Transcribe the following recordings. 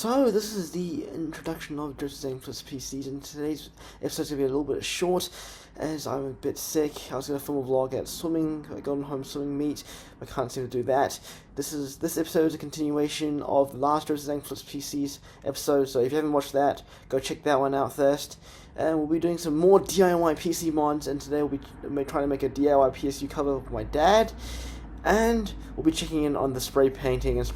So this is the introduction of Joseph's Aim Plus PCs, and today's episode's going to be a little bit short as I'm a bit sick. I was going to film a vlog at swimming, I got on home swimming meet, I can't seem to do that. This episode is a continuation of the last Joseph's Aim Plus PCs episode, so if you haven't watched that, go check that one out first. And we'll be doing some more DIY PC mods, and today we'll be trying to make a DIY PSU cover with my dad. And we'll be checking in on the spray painting and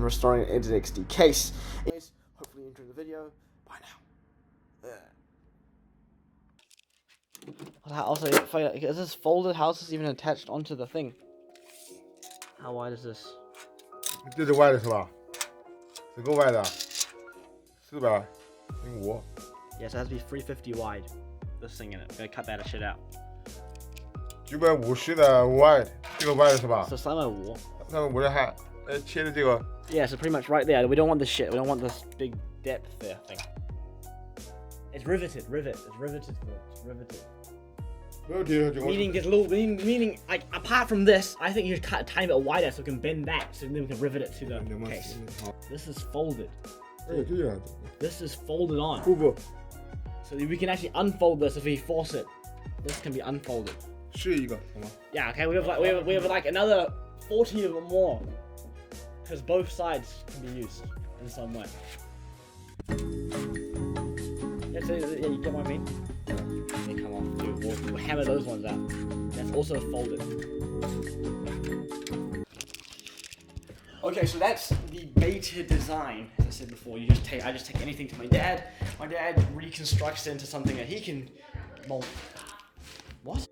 restoring an NZXT case. Anyways, hopefully you enjoy the video. Bye now. Also, is this folded? How is this even attached onto the thing? How wide is this? 这是歪的是吧？这够歪的，405。 Yes, it has to be 350 wide. This thing in it. I'm gonna cut that shit out. 950的歪，这个歪的是吧？ So 350. 350的还切的这个。Yeah, so pretty much right there. We don't want this shit. We don't want this big depth there thing. It's riveted. It's riveted. It's riveted. Meaning, like, apart from this, I think you should cut a tiny bit wider so we can bend that, so then we can rivet it to the case. This is folded. This is folded on. So we can actually unfold this if we force it. This can be unfolded. 是一个，好吗？ Yeah, okay, we have like another 40 of them more. Because both sides can be used in some way. Yeah, so, yeah, you get what I mean? They come off too. We'll hammer those ones out. That's also folded. Okay, so that's the beta design. As I said before, I just take anything to my dad. My dad reconstructs it into something that he can mold. What?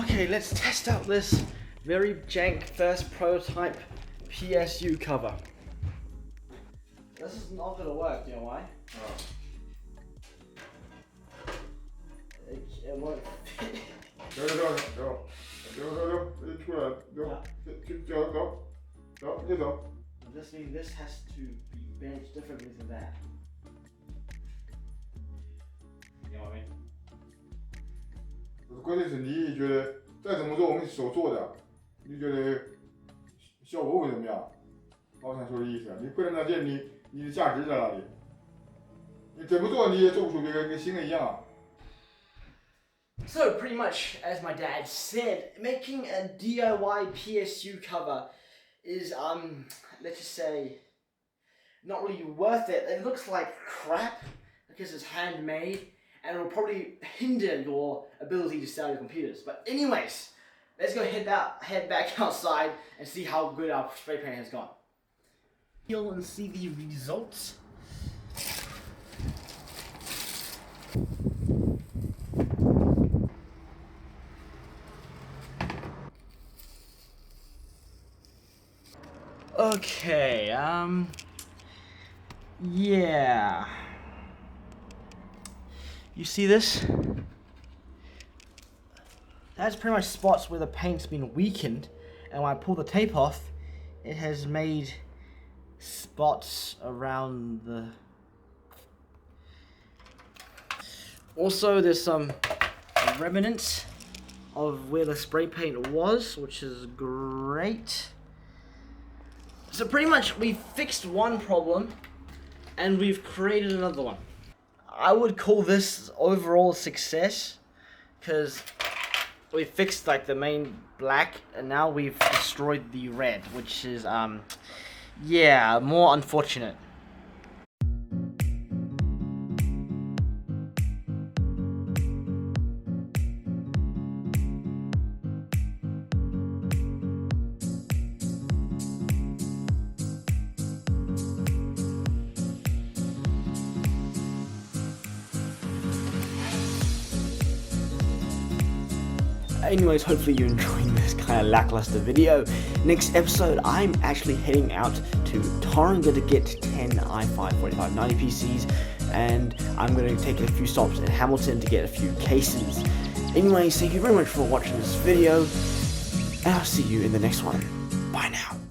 Okay, let's test out this very jank first prototype PSU cover. This is not gonna work, you know why? It won't fit. 走，出来，走，你走。 This means this has to be bent differently than that. You know what I mean? 关键是你觉得再怎么做，我们手做的，你觉得效果会怎么样？我想说的意思，你不能那件你的价值在哪里？你怎么做你也做不出跟新的一样。 So pretty much, as my dad said, making a DIY PSU cover is let's just say, not really worth it. It looks like crap because it's handmade, and it will probably hinder your ability to sell your computers. But anyways, let's go head back outside and see how good our spray paint has gone. Feel and see the results. Okay, yeah. You see this? That's pretty much spots where the paint's been weakened, and when I pull the tape off, it has made spots around the... Also, there's some remnants of where the spray paint was, which is great. So pretty much we've fixed one problem and we've created another one. I would call this overall success because we fixed like the main black and now we've destroyed the red, which is Yeah, more unfortunate. Anyways, hopefully you're enjoying this kind of lackluster video. Next episode, I'm actually heading out to Taringa to get 10 i5 4590 PCs, and I'm going to take a few stops in Hamilton to get a few cases. Anyways, thank you very much for watching this video, and I'll see you in the next one. Bye now.